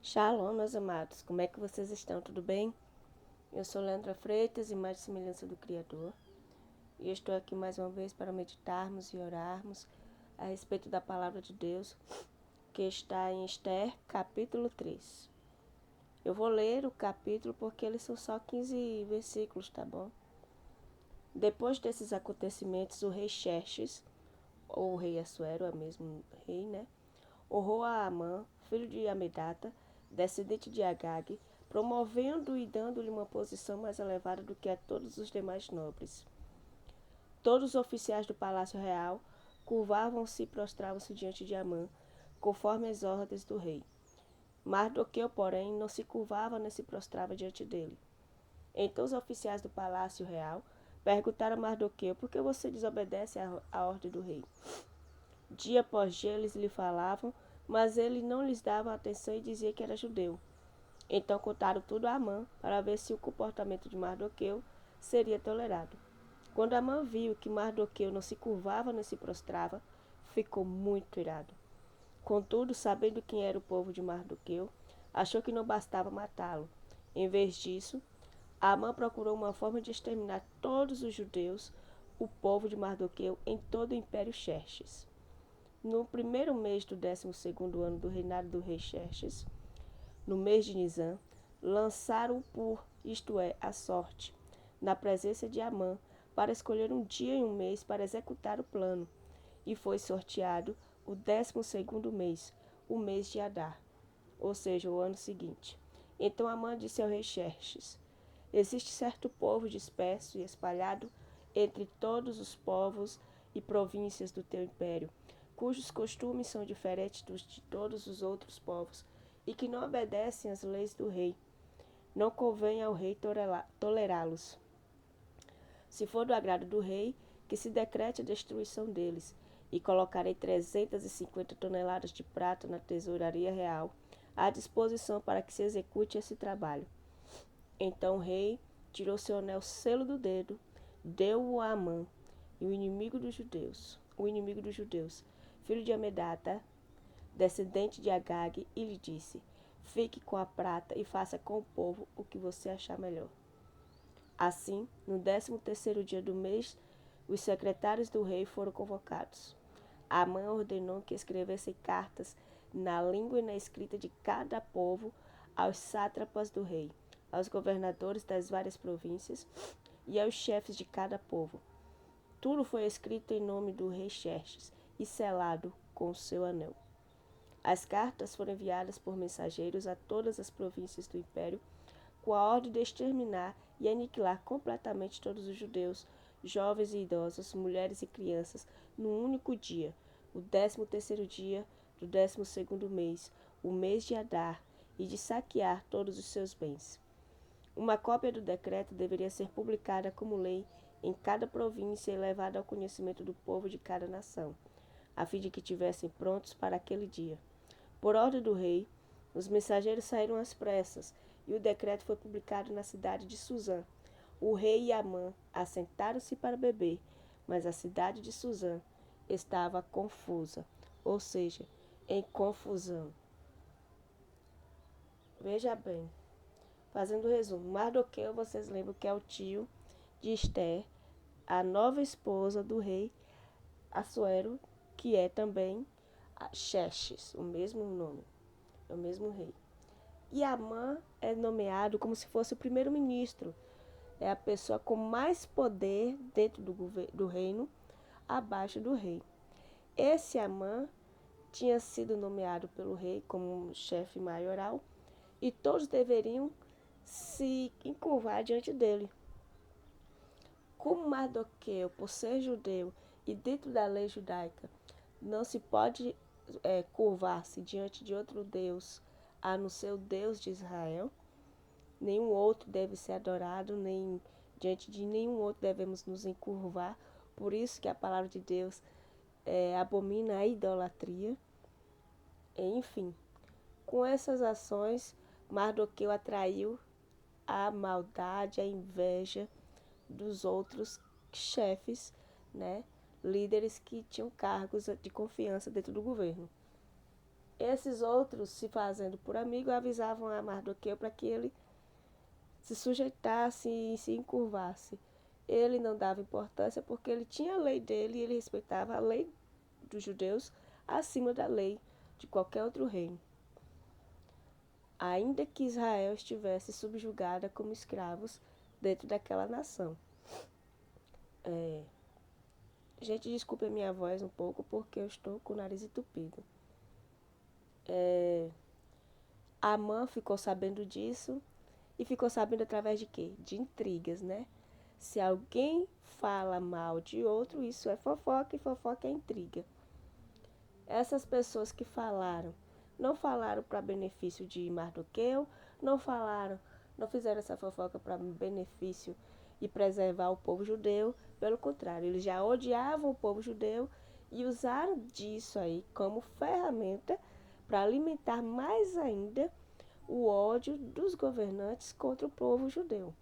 Shalom, meus amados. Como é que vocês estão? Tudo bem? Eu sou Leandra Freitas, imagem e semelhança do Criador. E eu estou aqui mais uma vez para meditarmos e orarmos a respeito da palavra de Deus, que está em Esther, capítulo 3. Eu vou ler o capítulo porque eles são só 15 versículos, tá bom? Depois desses acontecimentos, o rei Xerxes, ou o rei Assuero, é o mesmo rei, né? Honrou a Amã, filho de Amedata, descendente de Agag, promovendo e dando-lhe uma posição mais elevada do que a todos os demais nobres. Todos os oficiais do palácio real curvavam-se e prostravam-se diante de Amã, conforme as ordens do rei. Mardoqueu, porém, não se curvava nem se prostrava diante dele. Então os oficiais do palácio real perguntaram a Mardoqueu: por que você desobedece à ordem do rei? Dia após dia eles lhe falavam, mas ele não lhes dava atenção e dizia que era judeu. Então contaram tudo a Amã para ver se o comportamento de Mardoqueu seria tolerado. Quando Amã viu que Mardoqueu não se curvava nem se prostrava, ficou muito irado. Contudo, sabendo quem era o povo de Mardoqueu, achou que não bastava matá-lo. Em vez disso, Amã procurou uma forma de exterminar todos os judeus, o povo de Mardoqueu, em todo o império Xerxes. No primeiro mês do 12º ano do reinado do rei Xerxes, no mês de Nisan, lançaram isto é, a sorte, na presença de Amã, para escolher um dia e um mês para executar o plano. E foi sorteado o 12º mês, o mês de Adar, ou seja, o ano seguinte. Então Amã disse ao rei Xerxes: existe certo povo disperso e espalhado entre todos os povos e províncias do teu império, cujos costumes são diferentes dos de todos os outros povos, e que não obedecem às leis do rei. Não convém ao rei tolerá-los. Se for do agrado do rei, que se decrete a destruição deles, e colocarei 350 toneladas de prata na tesouraria real, à disposição para que se execute esse trabalho. Então o rei tirou seu anel selo do dedo, deu-o a Amã, e o inimigo dos judeus, filho de Amedata, descendente de Agag, e lhe disse: fique com a prata e faça com o povo o que você achar melhor. Assim, no 13º dia do mês, os secretários do rei foram convocados. Amã ordenou que escrevessem cartas na língua e na escrita de cada povo aos sátrapas do rei, aos governadores das várias províncias e aos chefes de cada povo. Tudo foi escrito em nome do rei Xerxes e selado com o seu anel. As cartas foram enviadas por mensageiros a todas as províncias do império, com a ordem de exterminar e aniquilar completamente todos os judeus, jovens e idosos, mulheres e crianças, num único dia, o 13º dia do 12º mês, o mês de Adar, e de saquear todos os seus bens. Uma cópia do decreto deveria ser publicada como lei em cada província e levada ao conhecimento do povo de cada nação, a fim de que tivessem prontos para aquele dia. Por ordem do rei, os mensageiros saíram às pressas, e o decreto foi publicado na cidade de Suzã. O rei e Amã assentaram-se para beber, mas a cidade de Suzã estava confusa, ou seja, em confusão. Veja bem, fazendo resumo, Mardoqueu, vocês lembram que é o tio de Esther, a nova esposa do rei Assuero, que é também Xerxes, o mesmo nome, é o mesmo rei. E Amã é nomeado como se fosse o primeiro-ministro, é a pessoa com mais poder dentro do reino, abaixo do rei. Esse Amã tinha sido nomeado pelo rei como chefe maioral e todos deveriam se encurvar diante dele. Como Mardoqueu, por ser judeu e dentro da lei judaica, não se pode curvar-se diante de outro Deus, a não ser o Deus de Israel, nenhum outro deve ser adorado, nem diante de nenhum outro devemos nos encurvar. Por isso que a palavra de Deus abomina a idolatria. Enfim, com essas ações, Mardoqueu atraiu a maldade, a inveja dos outros chefes, né, líderes que tinham cargos de confiança dentro do governo. Esses outros, se fazendo por amigo, avisavam a Mardoqueu para que ele se sujeitasse e se encurvasse. Ele não dava importância porque ele tinha a lei dele e ele respeitava a lei dos judeus acima da lei de qualquer outro reino. Ainda que Israel estivesse subjugada como escravos dentro daquela nação. Gente, desculpe a minha voz um pouco porque eu estou com o nariz entupido. Amã ficou sabendo disso e ficou sabendo através de quê? De intrigas, né? Se alguém fala mal de outro, isso é fofoca e fofoca é intriga. Essas pessoas que falaram, não falaram para benefício de Mardoqueu, não fizeram essa fofoca para benefício e preservar o povo judeu, pelo contrário, eles já odiavam o povo judeu e usaram disso aí como ferramenta para alimentar mais ainda o ódio dos governantes contra o povo judeu.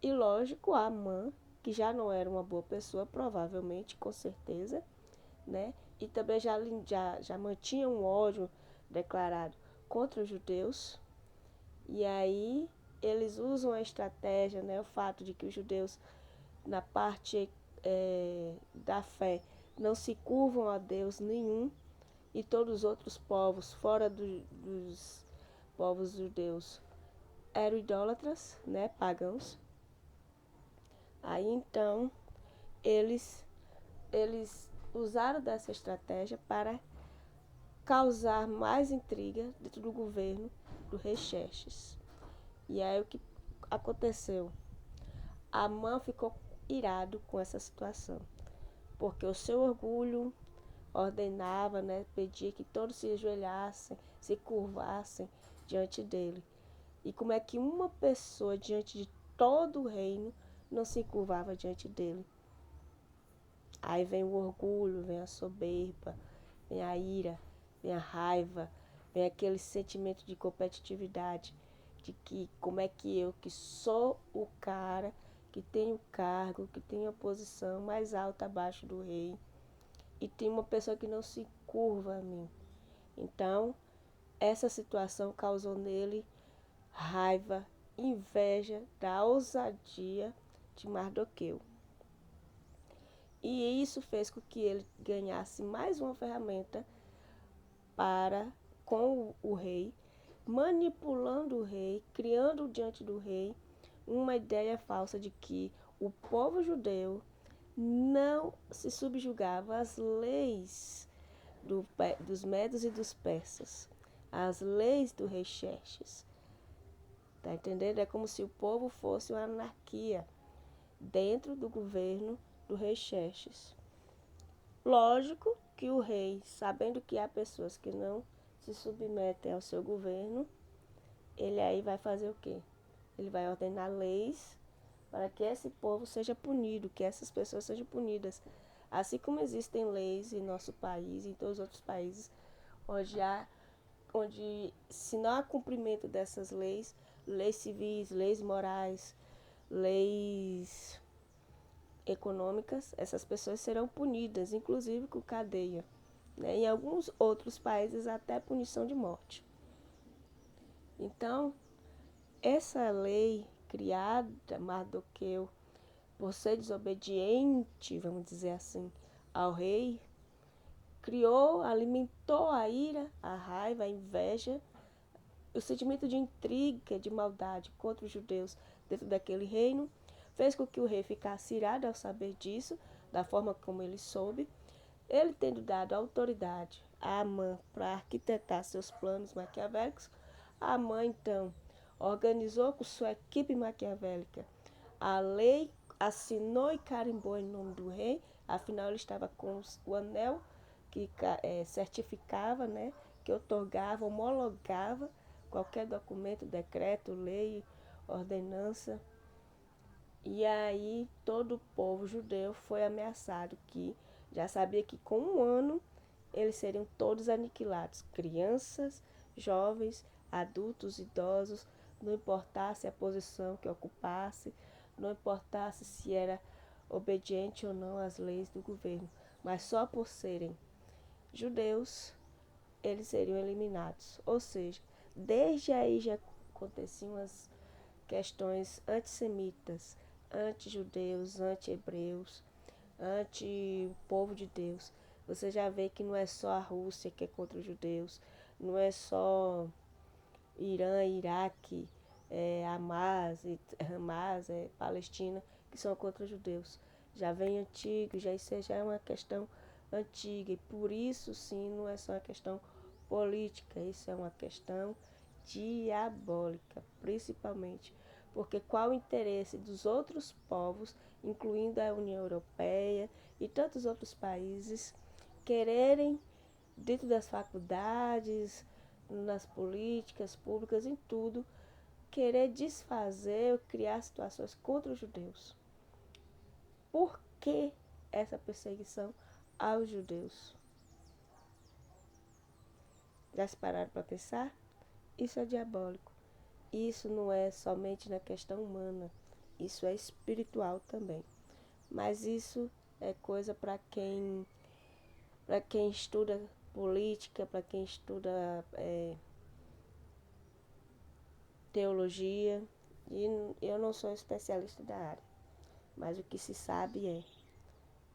E lógico, Amã, que já não era uma boa pessoa, provavelmente, com certeza, né? E também já mantinha um ódio declarado contra os judeus. E aí eles usam a estratégia, né? O fato de que os judeus, na parte da fé, não se curvam a Deus nenhum, e todos os outros povos, fora dos povos judeus, eram idólatras, né? Pagãos. Aí então eles usaram dessa estratégia para causar mais intriga dentro do governo do rei Xerxes. E aí o que aconteceu? Amã ficou irado com essa situação, porque o seu orgulho ordenava, né, pedia que todos se ajoelhassem, se curvassem diante dele. E como é que uma pessoa diante de todo o reino não se curvava diante dele? Aí vem o orgulho, vem a soberba, vem a ira, vem a raiva, vem aquele sentimento de competitividade, de que como é que eu, que sou o cara, que tenho cargo, que tenho a posição mais alta abaixo do rei, e tem uma pessoa que não se curva a mim. Então, essa situação causou nele raiva, inveja da ousadia de Mardoqueu. E isso fez com que ele ganhasse mais uma ferramenta para com o rei, manipulando o rei, criando diante do rei uma ideia falsa de que o povo judeu não se subjugava às leis dos medos e dos persas, às leis do rei Xerxes. Tá entendendo? É como se o povo fosse uma anarquia dentro do governo do rei Xerxes. Lógico que o rei, sabendo que há pessoas que não se submetem ao seu governo, ele aí vai fazer o quê? Ele vai ordenar leis para que esse povo seja punido, que essas pessoas sejam punidas. Assim como existem leis em nosso país e em todos os outros países, onde se não há cumprimento dessas leis, leis civis, leis morais, leis econômicas, essas pessoas serão punidas, inclusive com cadeia. Né? Em alguns outros países, até punição de morte. Então, essa lei criada, Mardoqueu, por ser desobediente, vamos dizer assim, ao rei, criou, alimentou a ira, a raiva, a inveja, o sentimento de intriga, de maldade contra os judeus dentro daquele reino, fez com que o rei ficasse irado ao saber disso, da forma como ele soube. Ele tendo dado autoridade a Amã para arquitetar seus planos maquiavélicos, Amã então organizou com sua equipe maquiavélica a lei, assinou e carimbou em nome do rei, afinal ele estava com o anel que certificava, né, que otorgava, homologava qualquer documento, decreto, lei, ordenança. E aí todo o povo judeu foi ameaçado, que já sabia que com um ano eles seriam todos aniquilados, crianças, jovens, adultos, idosos, não importasse a posição que ocupasse, não importasse se era obediente ou não às leis do governo, mas só por serem judeus, eles seriam eliminados. Ou seja, desde aí já aconteciam as questões antissemitas, anti-judeus, anti-hebreus, anti-povo de Deus. Você já vê que não é só a Rússia que é contra os judeus, não é só Irã, Iraque, Hamas, Palestina, que são contra os judeus. Já vem antigo, isso já é uma questão antiga. E por isso, sim, não é só uma questão política, isso é uma questão diabólica, principalmente. Porque qual o interesse dos outros povos, incluindo a União Europeia e tantos outros países, quererem, dentro das faculdades, nas políticas públicas, em tudo, querer desfazer ou criar situações contra os judeus? Por que essa perseguição aos judeus? Já se pararam para pensar? Isso é diabólico. Isso não é somente na questão humana, isso é espiritual também. Mas isso é coisa para quem estuda política, para quem estuda teologia. E eu não sou especialista da área, mas o que se sabe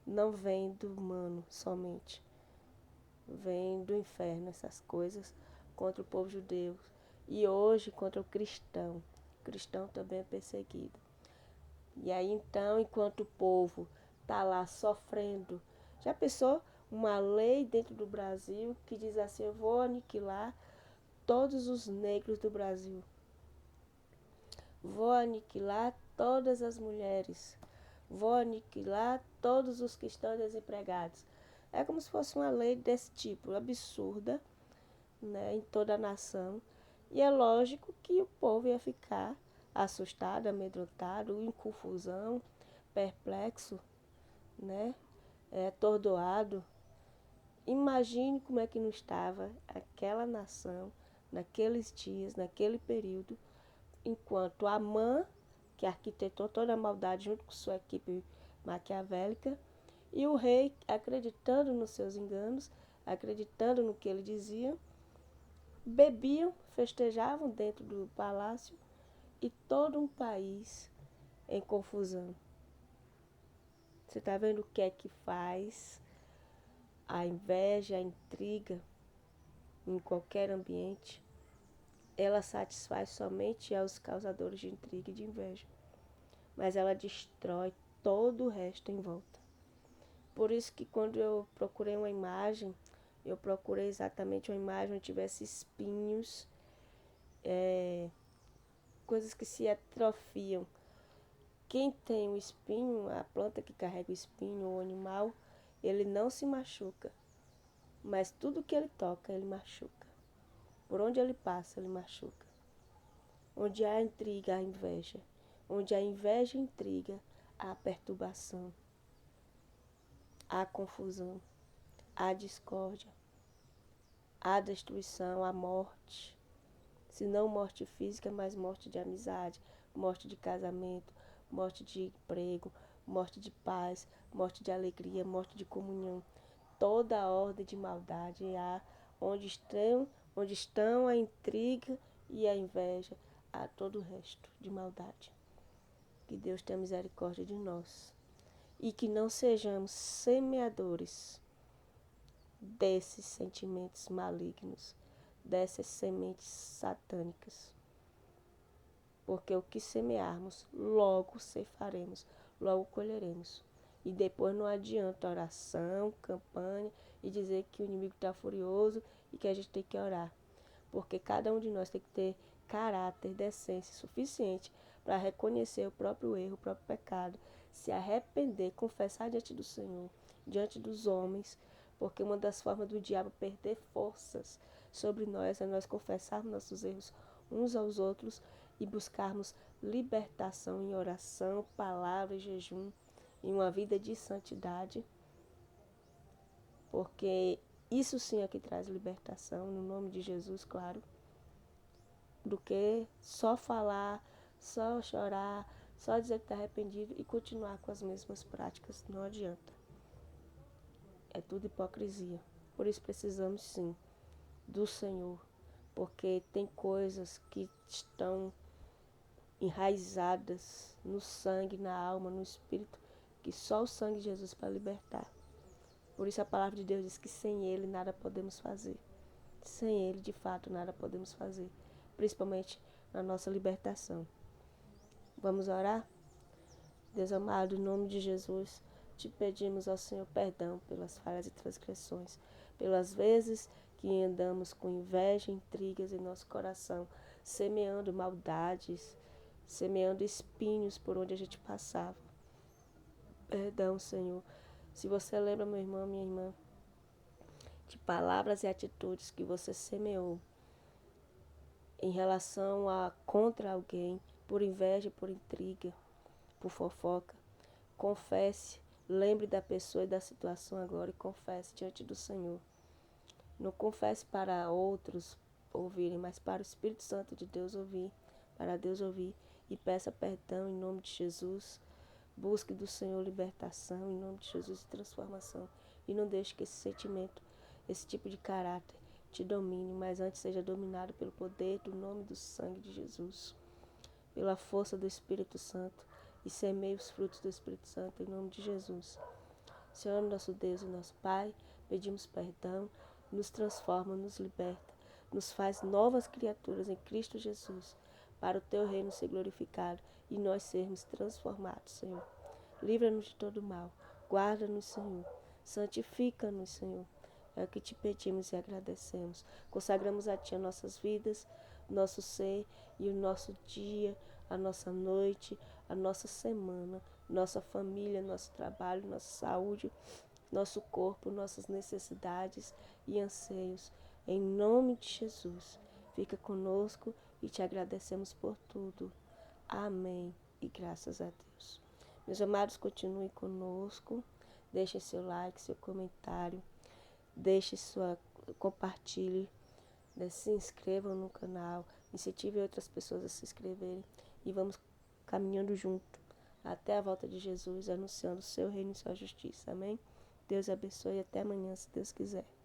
não vem do humano somente, vem do inferno essas coisas contra o povo judeu e hoje contra o cristão. O cristão também é perseguido. E aí então, enquanto o povo está lá sofrendo, já pensou uma lei dentro do Brasil que diz assim: eu vou aniquilar todos os negros do Brasil, vou aniquilar todas as mulheres, vou aniquilar todos os que estão desempregados. É como se fosse uma lei desse tipo, absurda, né, em toda a nação. E é lógico que o povo ia ficar assustado, amedrontado, em confusão, perplexo, né, atordoado. Imagine como é que não estava aquela nação naqueles dias, naquele período, enquanto Amã, que arquitetou toda a maldade junto com sua equipe maquiavélica, e o rei, acreditando nos seus enganos, acreditando no que ele dizia, bebiam, festejavam dentro do palácio e todo um país em confusão. Você está vendo o que é que faz a inveja, a intriga em qualquer ambiente? Ela satisfaz somente aos causadores de intriga e de inveja, mas ela destrói todo o resto em volta. Por isso que quando eu procurei uma imagem, eu procurei exatamente uma imagem onde tivesse espinhos, coisas que se atrofiam. Quem tem o espinho, a planta que carrega o espinho, o animal, ele não se machuca, mas tudo que ele toca, ele machuca. Por onde ele passa, ele machuca. Onde há intriga, há inveja. Onde há inveja e intriga, há perturbação, há confusão, há discórdia, há destruição, há morte. Se não morte física, mas morte de amizade, morte de casamento, morte de emprego, morte de paz, morte de alegria, morte de comunhão. Toda a ordem de maldade há onde estão a intriga e a inveja, há todo o resto de maldade. Que Deus tenha misericórdia de nós e que não sejamos semeadores desses sentimentos malignos, dessas sementes satânicas. Porque o que semearmos, logo ceifaremos, logo colheremos. E depois não adianta oração, campanha e dizer que o inimigo está furioso e que a gente tem que orar. Porque cada um de nós tem que ter caráter, decência suficiente para reconhecer o próprio erro, o próprio pecado, se arrepender, confessar diante do Senhor, diante dos homens, porque uma das formas do diabo perder forças sobre nós é nós confessarmos nossos erros uns aos outros e buscarmos libertação em oração, palavra e jejum, em uma vida de santidade, porque isso sim é que traz libertação, no nome de Jesus, claro, do que só falar, só chorar, só dizer que está arrependido e continuar com as mesmas práticas. Não adianta. É tudo hipocrisia. Por isso precisamos sim do Senhor, porque tem coisas que estão enraizadas no sangue, na alma, no espírito, que só o sangue de Jesus para libertar. Por isso a palavra de Deus diz que sem Ele nada podemos fazer. Sem Ele, de fato, nada podemos fazer, principalmente na nossa libertação. Vamos orar? Deus amado, em nome de Jesus, te pedimos ao Senhor perdão pelas falhas e transgressões, pelas vezes que andamos com inveja e intrigas em nosso coração, semeando maldades, semeando espinhos por onde a gente passava. Perdão, Senhor. Se você lembra, meu irmão, minha irmã, de palavras e atitudes que você semeou em relação a contra alguém, por inveja, por intriga, por fofoca, confesse, lembre da pessoa e da situação agora e confesse diante do Senhor. Não confesse para outros ouvirem, mas para o Espírito Santo de Deus ouvir, para Deus ouvir, e peça perdão em nome de Jesus. Busque do Senhor libertação em nome de Jesus e transformação. E não deixe que esse sentimento, esse tipo de caráter te domine, mas antes seja dominado pelo poder do nome do sangue de Jesus, pela força do Espírito Santo, e semeie os frutos do Espírito Santo em nome de Jesus. Senhor, nosso Deus e nosso Pai, pedimos perdão, nos transforma, nos liberta, nos faz novas criaturas em Cristo Jesus, para o Teu reino ser glorificado e nós sermos transformados, Senhor. Livra-nos de todo mal, guarda-nos, Senhor, santifica-nos, Senhor. É o que te pedimos e agradecemos. Consagramos a Ti as nossas vidas, nosso ser e o nosso dia, a nossa noite, a nossa semana, nossa família, nosso trabalho, nossa saúde, nosso corpo, nossas necessidades e anseios. Em nome de Jesus, fica conosco e te agradecemos por tudo. Amém e graças a Deus. Meus amados, continue conosco. Deixe seu like, seu comentário. Compartilhe. Se inscrevam no canal. Incentive outras pessoas a se inscreverem. E vamos caminhando junto até a volta de Jesus, anunciando o seu reino e sua justiça. Amém? Deus abençoe e até amanhã, se Deus quiser.